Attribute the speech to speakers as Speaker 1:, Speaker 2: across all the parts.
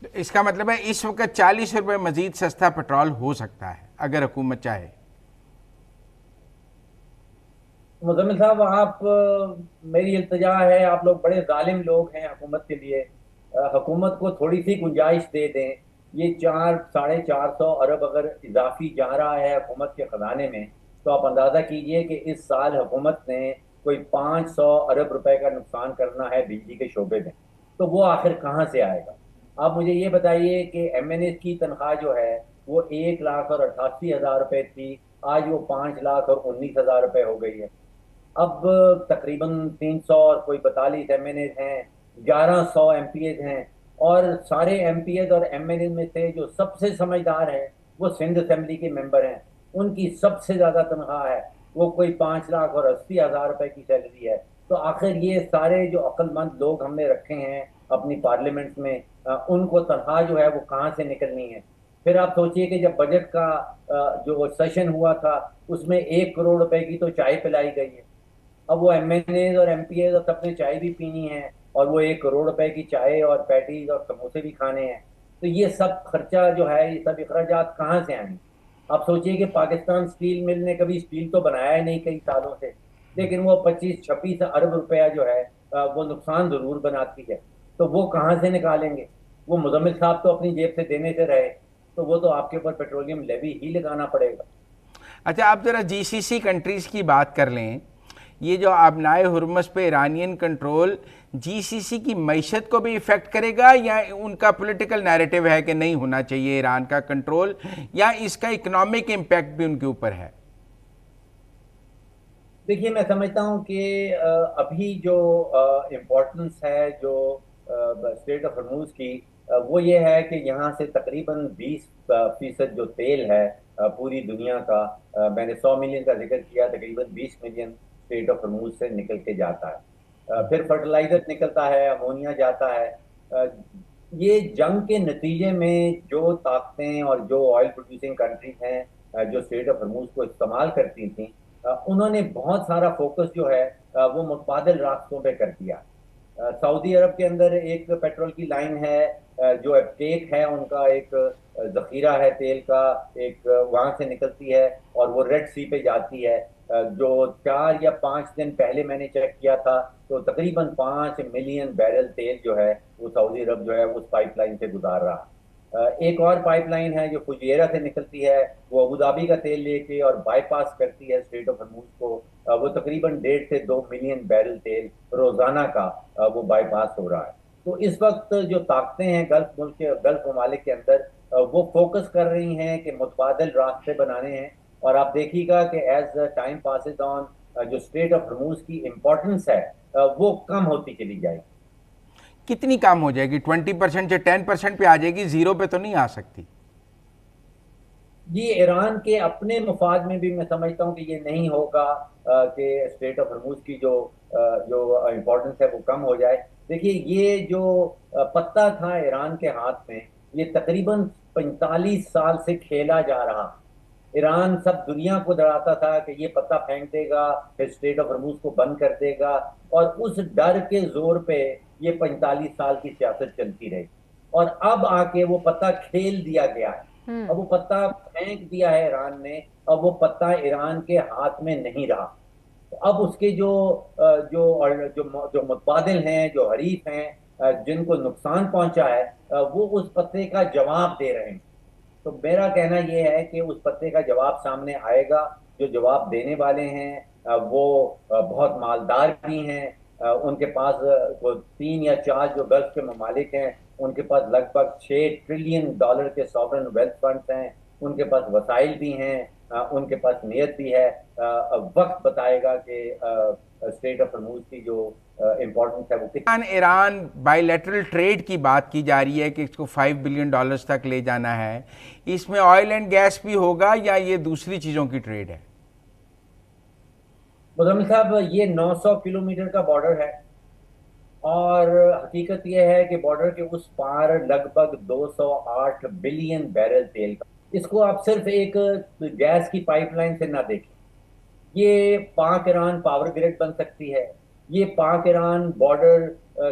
Speaker 1: اس کا مطلب ہے اس وقت 40 روپے مزید سستا پیٹرول ہو سکتا ہے اگر حکومت چاہے.
Speaker 2: مزمل صاحب آپ میری التجا ہے، آپ لوگ بڑے ظالم لوگ ہیں حکومت کے لیے، حکومت کو تھوڑی سی گنجائش دے دیں. یہ 400 سے 450 ارب اگر اضافی جا رہا ہے حکومت کے خزانے میں، تو آپ اندازہ کیجئے کہ اس سال حکومت نے کوئی 500 ارب روپے کا نقصان کرنا ہے بجلی کے شعبے میں. تو وہ آخر کہاں سے آئے گا؟ آپ مجھے یہ بتائیے کہ ایم این ایس کی تنخواہ جو ہے وہ 1,88,000 روپے تھی، آج وہ 5,19,000 روپے ہو گئی ہے. اب تقریباً 300 اور کوئی 42 ایم این ایز ہیں، 1100 ایم پی ایز ہیں، اور سارے ایم پی ایز اور ایم این ایز میں سے جو سب سے سمجھدار ہیں وہ سندھ اسمبلی کے ممبر ہیں. ان کی سب سے زیادہ تنخواہ ہے، وہ کوئی 5,80,000 روپے کی سیلری ہے. تو آخر یہ سارے جو عقل مند لوگ ہم نے رکھے ہیں اپنی پارلیمنٹ میں، ان کو تنخواہ جو ہے وہ کہاں سے نکلنی ہے؟ پھر آپ سوچئے کہ جب بجٹ کا جو سیشن ہوا تھا اس میں 1 کروڑ روپے کی تو چائے پلائی گئی ہے. اب وہ ایم این ایز اور ایم پی ایز اور سب نے چائے بھی پینی ہے، اور وہ 1 کروڑ روپے کی چائے اور پیٹیز اور سموسے بھی کھانے ہیں. تو یہ سب خرچہ جو ہے، یہ سب اخراجات کہاں سے آئیں؟ آپ سوچئے کہ پاکستان اسٹیل مل نے کبھی اسٹیل تو بنایا ہی نہیں کئی سالوں سے، لیکن وہ 25-26 ارب روپیہ جو ہے وہ نقصان ضرور بناتی ہے. تو وہ کہاں سے نکالیں گے؟ وہ مزمل صاحب تو اپنی جیب سے دینے سے رہے، تو وہ تو آپ کے اوپر پیٹرولیم لیوی ہی لگانا پڑے گا.
Speaker 1: اچھا، آپ ذرا جی سی سی کنٹریز کی بات کر لیں. یہ جو آبنائے ہرمز پہ ایرانین کنٹرول جی سی سی کی معیشت کو بھی افیکٹ کرے گا، یا ان کا پولیٹیکل نیریٹو ہے کہ نہیں ہونا چاہیے ایران کا کنٹرول، یا اس کا اکنامک امپیکٹ بھی ان کے اوپر ہے؟
Speaker 2: دیکھیے میں سمجھتا ہوں کہ ابھی جو امپورٹنس ہے جو اسٹریٹ آف ہرموز کی، وہ یہ ہے کہ یہاں سے تقریباً 20% جو تیل ہے پوری دنیا کا، میں نے 100 ملین کا ذکر کیا، تقریباً 20 ملین اسٹریٹ آف ہرموز سے نکل کے جاتا ہے. پھر فرٹیلائزر نکلتا ہے، امونیا جاتا ہے. یہ جنگ کے نتیجے میں جو طاقتیں اور جو آئل پروڈیوسنگ کنٹریز ہیں جو اسٹریٹ آف ہرموز کو استعمال کرتی تھیں، انہوں نے بہت سارا فوکس جو ہے وہ متبادل راستوں پہ کر دیا. سعودی عرب کے اندر ایک پیٹرول کی لائن ہے، جو ایپٹیک ہے ان کا ایک ذخیرہ ہے تیل کا، ایک وہاں سے نکلتی ہے اور وہ ریڈ سی پہ جاتی ہے. جو 4 یا 5 دن پہلے میں نے چیک کیا تھا تو تقریباً 5 ملین بیرل تیل جو ہے وہ سعودی عرب جو ہے اس پائپ لائن سے گزار رہا. ایک اور پائپ لائن ہے جو فجیرہ سے نکلتی ہے، وہ ابو دھابی کا تیل لے کے اور بائی پاس کرتی ہے اسٹریٹ آف ہرموز کو. وہ تقریباً 1.5 سے 2 ملین بیرل روزانہ کا وہ بائی پاس ہو رہا ہے. تو اس وقت جو طاقتیں ہیں گلف ملک کے، گلف ممالک کے اندر، وہ فوکس کر رہی ہیں کہ متبادل راستے بنانے ہیں. اور آپ دیکھیے گا کہ ایز ٹائم پاسز آن جو اسٹریٹ آف ہرموز کی امپورٹنس ہے وہ کم ہوتی چلی جائے گی.
Speaker 1: کتنی کام ہو جائے گی؟ 20% سے 10% پہ آ جائے گی، زیرو پہ تو نہیں آ سکتی؟
Speaker 2: جی ایران کے اپنے مفاد میں بھی میں سمجھتا ہوں کہ یہ نہیں ہوگا کہ اسٹریٹ آف ہرموز کی جو امپورٹنس ہے وہ کم ہو جائے. دیکھیے یہ جو پتہ تھا ایران کے ہاتھ میں، یہ تقریباً 45 سال سے کھیلا جا رہا. ایران سب دنیا کو ڈراتا تھا کہ یہ پتہ پھینک دے گا، پھر اسٹریٹ آف ہرموز کو بند کر دے گا، اور اس ڈر کے زور پہ یہ 45 سال کی سیاست چلتی رہی. اور اب آ کے وہ پتہ کھیل دیا گیا ہے. اب وہ پتہ پھینک دیا ہے ایران نے، اب وہ پتہ ایران کے ہاتھ میں نہیں رہا. تو اب اس کے جو متبادل ہیں، جو حریف ہیں، جن کو نقصان پہنچا ہے، وہ اس پتے کا جواب دے رہے ہیں. تو میرا کہنا یہ ہے کہ اس پتے کا جواب سامنے آئے گا. جو جواب دینے والے ہیں وہ بہت مالدار بھی ہیں. ان کے پاس وہ 3 یا 4 جو گلف کے ممالک ہیں، ان کے پاس لگ بھگ $6 ٹریلین کے ساورن ویلتھ فنڈز ہیں. ان کے پاس وسائل بھی ہیں، ان کے پاس نیت بھی ہے. وقت بتائے گا کہ اسٹیٹ آف ہرموز کی جو امپورٹنس ہے وہ کتنی.
Speaker 1: ایران بائی لیٹرل ٹریڈ کی بات کی جا رہی ہے کہ اس کو $5 بلین تک لے جانا ہے. اس میں آئل اینڈ گیس بھی ہوگا یا یہ دوسری چیزوں کی ٹریڈ ہے؟
Speaker 2: مزمل صاحب یہ 900 کلومیٹر کا بارڈر ہے، اور حقیقت یہ ہے کہ بارڈر کے اس پار لگ بھگ 208 بلین بیرل تیل کا. اس کو آپ صرف ایک گیس کی پائپ لائن سے نہ دیکھیں. یہ پاک ایران پاور گریڈ بن سکتی ہے، یہ پاک ایران بارڈر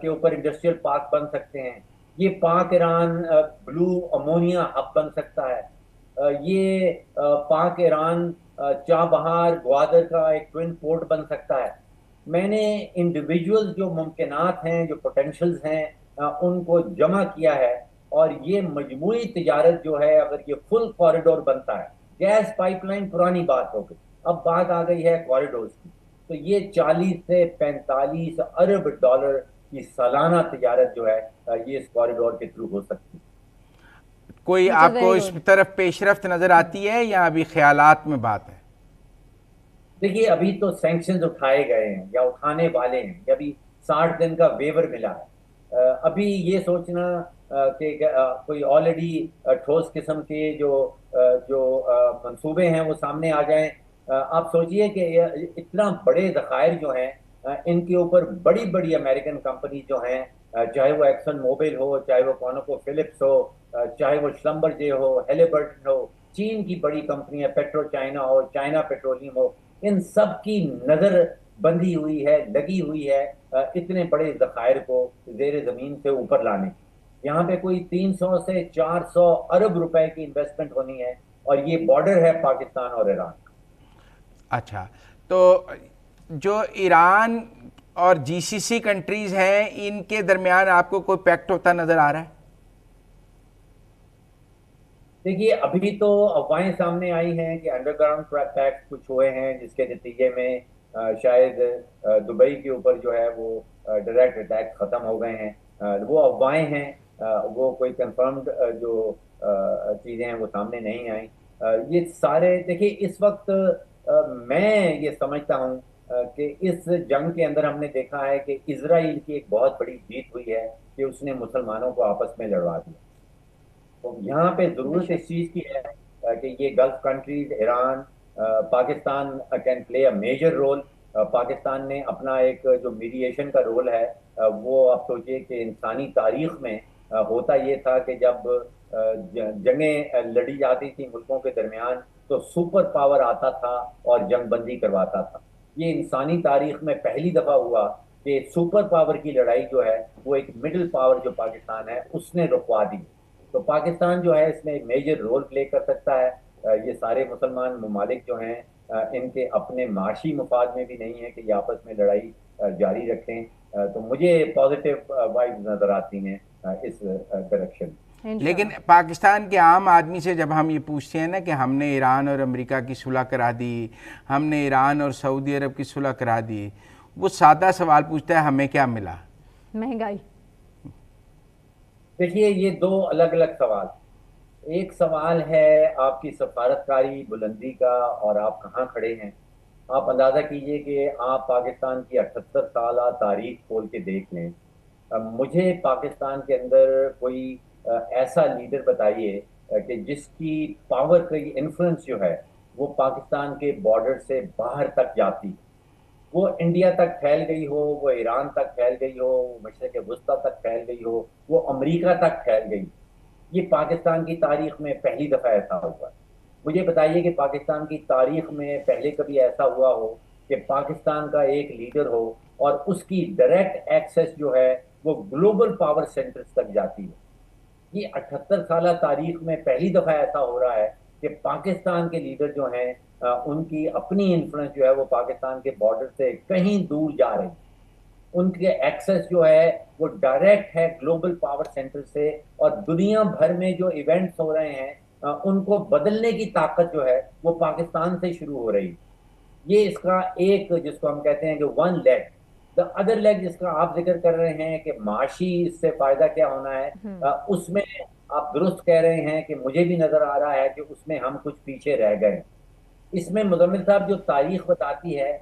Speaker 2: کے اوپر انڈسٹریل پارک بن سکتے ہیں، یہ پاک ایران بلو امونیا ہب بن سکتا ہے. یہ پاک ایران چابہار گوادر کا ایک ٹوین پورٹ بن سکتا ہے. میں نے انڈیویجول جو ممکنات ہیں، جو پوٹینشلز ہیں، ان کو جمع کیا ہے. اور یہ مجموعی تجارت جو ہے، اگر یہ فل کوریڈور بنتا ہے، گیس پائپ لائن پرانی بات ہو گئی، اب بات آ گئی ہے کوریڈورز کی، تو یہ 40 سے 45 ارب ڈالر کی سالانہ تجارت جو ہے یہ اس کوریڈور کے تھرو ہو سکتی ہے.
Speaker 1: کوئی
Speaker 3: which is
Speaker 1: آپ کو
Speaker 3: very
Speaker 1: اس
Speaker 3: good.
Speaker 1: طرف پیش رفت نظر آتی ہے یا ابھی خیالات میں بات ہے؟
Speaker 2: دیکھیے ابھی تو سینکشنز اٹھائے گئے ہیں یا اٹھانے والے ہیں، یا ابھی 60 دن کا ویور ملا ہے. ابھی یہ سوچنا کہ کوئی آلریڈی ٹھوس قسم کے جو منصوبے ہیں وہ سامنے آ جائیں. آپ سوچئے کہ اتنا بڑے ذخائر جو ہیں ان کے اوپر بڑی بڑی امریکن کمپنی جو ہیں، چاہے وہ ایکسن موبل ہو، چاہے وہ کونوکو فلپس ہو، چاہے وہ شلمبرجے ہو، ہیلیبرٹن ہو، چین کی بڑی کمپنیاں پیٹرو چائنا ہو، چائنا پیٹرولیم ہو، ان سب کی نظر بندھی ہوئی ہے، لگی ہوئی ہے اتنے بڑے ذخائر کو زیر زمین سے اوپر لانے. یہاں پہ کوئی 300 سے 400 ارب روپے کی انویسٹمنٹ ہونی ہے، اور یہ بارڈر ہے پاکستان اور ایران.
Speaker 1: اچھا، تو جو ایران اور جی سی سی کنٹریز ہیں ان کے درمیان آپ کو کوئی پیکٹ ہوتا نظر آ رہا ہے؟
Speaker 2: دیکھیے ابھی تو افواہیں سامنے آئی ہیں کہ انڈر گراؤنڈ پیکٹ کچھ ہوئے ہیں، جس کے نتیجے میں شاید دبئی کے اوپر جو ہے وہ ڈائریکٹ اٹیک ختم ہو گئے ہیں. وہ افواہیں ہیں، وہ کوئی کنفرمڈ جو چیزیں ہیں وہ سامنے نہیں آئیں. یہ سارے دیکھیے اس وقت میں یہ سمجھتا ہوں کہ اس جنگ کے اندر ہم نے دیکھا ہے کہ اسرائیل کی ایک بہت بڑی جیت ہوئی ہے کہ اس نے مسلمانوں کو آپس میں لڑوا دیا. تو یہاں پہ
Speaker 3: بے
Speaker 2: ضرورت
Speaker 3: شک.
Speaker 2: اس چیز کی ہے کہ یہ Gulf countries, Iran, Pakistan can play a major role. Pakistan نے اپنا ایک جو میڈیشن کا رول ہے وہ آپ سوچئے کہ انسانی تاریخ میں ہوتا یہ تھا کہ جب جنگیں لڑی جاتی تھیں ملکوں کے درمیان تو سپر پاور آتا تھا اور جنگ بندی کرواتا تھا. یہ انسانی تاریخ میں پہلی دفعہ ہوا کہ سپر پاور کی لڑائی جو ہے وہ ایک مڈل پاور جو پاکستان ہے اس نے رکوا دی. تو پاکستان جو ہے اس میں ایک میجر رول پلے کر سکتا ہے. یہ سارے مسلمان ممالک جو ہیں ان کے اپنے معاشی مفاد میں بھی نہیں ہے کہ یہ آپس میں لڑائی جاری رکھیں. تو مجھے پازیٹیو وائبز نظر آتی ہیں اس ڈائریکشن میں.
Speaker 1: لیکن پاکستان کے عام آدمی سے جب ہم یہ پوچھتے ہیں نا کہ ہم نے ایران اور امریکہ کی صلح کرا دی، ہم نے ایران اور سعودی عرب کی صلح کرا دی، وہ سادہ سوال پوچھتا ہے ہمیں کیا ملا؟
Speaker 3: مہنگائی.
Speaker 2: دیکھیے یہ دو الگ الگ سوال. ایک سوال ہے آپ کی سفارتکاری بلندی کا اور آپ کہاں کھڑے ہیں. آپ اندازہ کیجئے کہ آپ پاکستان کی 78 سالہ تاریخ کھول کے دیکھ لیں. مجھے پاکستان کے اندر کوئی ایسا لیڈر بتائیے کہ جس کی پاور کی انفلوئنس جو ہے وہ پاکستان کے بارڈر سے باہر تک جاتی، وہ انڈیا تک پھیل گئی ہو، وہ ایران تک پھیل گئی ہو، وہ مشرق وسطیٰ تک پھیل گئی ہو، وہ امریکہ تک پھیل گئی. یہ پاکستان کی تاریخ میں پہلی دفعہ ایسا ہوا. مجھے بتائیے کہ پاکستان کی تاریخ میں پہلے کبھی ایسا ہوا ہو کہ پاکستان کا ایک لیڈر ہو اور اس کی ڈائریکٹ ایکسس جو ہے وہ گلوبل پاور سینٹرز تک جاتی ہے. یہ 78 سالہ تاریخ میں پہلی دفعہ ایسا ہو رہا ہے کہ پاکستان کے لیڈر جو ہیں ان کی اپنی انفلوئنس جو ہے وہ پاکستان کے بارڈر سے کہیں دور جا رہی. ان کے ایکسس جو ہے وہ ڈائریکٹ ہے گلوبل پاور سینٹر سے، اور دنیا بھر میں جو ایونٹس ہو رہے ہیں ان کو بدلنے کی طاقت جو ہے وہ پاکستان سے شروع ہو رہی. یہ اس کا ایک جس کو ہم کہتے ہیں کہ one league. The other league جس کا آپ ذکر کر رہے ہیں کہ معاشی اس سے فائدہ کیا ہونا ہے، اس میں آپ درست کہہ رہے ہیں کہ مجھے بھی نظر آ رہا ہے کہ اس میں ہم کچھ پیچھے رہ گئے. اس میں مزمل صاحب جو تاریخ بتاتی ہے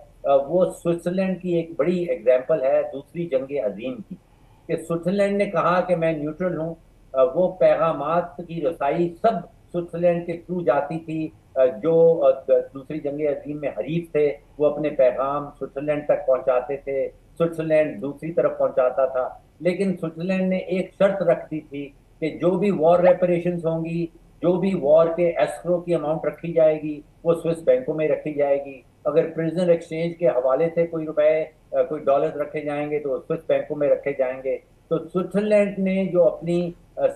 Speaker 2: وہ سوئٹزرلینڈ کی ایک بڑی ایگزامپل ہے دوسری جنگ عظیم کی، کہ سوئٹزرلینڈ نے کہا کہ میں نیوٹرل ہوں. وہ پیغامات کی رسائی سب سوئٹزرلینڈ کے تھرو جاتی تھی. جو دوسری جنگ عظیم میں حریف تھے وہ اپنے پیغام سوئٹزرلینڈ تک پہنچاتے تھے، سوئٹزرلینڈ دوسری طرف پہنچاتا تھا. لیکن سوئٹزرلینڈ نے ایک شرط رکھ دی تھی کہ جو بھی وار ریپریشنز ہوں گی، جو بھی وار کے ایسکرو کی اماؤنٹ رکھی جائے گی وہ سوئس بینکوں میں رکھی جائے گی. اگر پریزنر ایکسچینج کے حوالے سے کوئی روپے کوئی ڈالرز رکھے جائیں گے تو سوئس بینکوں میں رکھے جائیں گے. تو سوئٹزرلینڈ نے جو اپنی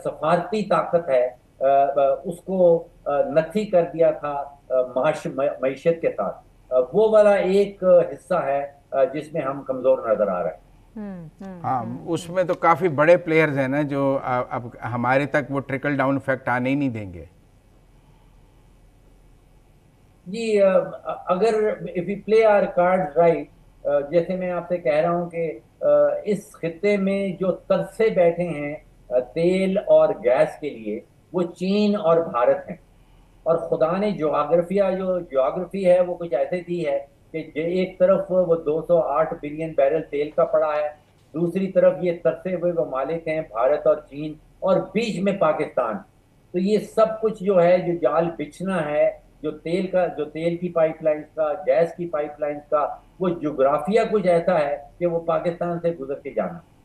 Speaker 2: سفارتی طاقت ہے اس کو نتھی کر دیا تھا معیشت کے ساتھ. وہ والا ایک حصہ ہے جس میں ہم کمزور نظر آ رہے ہیں.
Speaker 1: ہاں اس میں تو کافی بڑے پلیئرز ہیں نا جو اب ہمارے تک وہ ٹرکل ڈاؤن افیکٹ آنے ہی نہیں دیں گے.
Speaker 2: جی اگر if we play our cards right، جیسے میں آپ سے کہہ رہا ہوں کہ اس خطے میں جو ترسے بیٹھے ہیں تیل اور گیس کے لیے، وہ چین اور بھارت ہیں. اور خدا نے جغرافی ہے وہ کچھ ایسے دی ہے کہ ایک طرف وہ 208 بلین بیرل تیل کا پڑا ہے، دوسری طرف یہ ترسے ہوئے ممالک ہیں بھارت اور چین، اور بیچ میں پاکستان. تو یہ سب کچھ جو ہے جو جال بچھنا ہے، جو تیل کی پائپ لائنز کا، گیس کی پائپ لائنز کا، وہ جغرافیہ کچھ ایسا ہے کہ وہ پاکستان سے گزر کے جانا.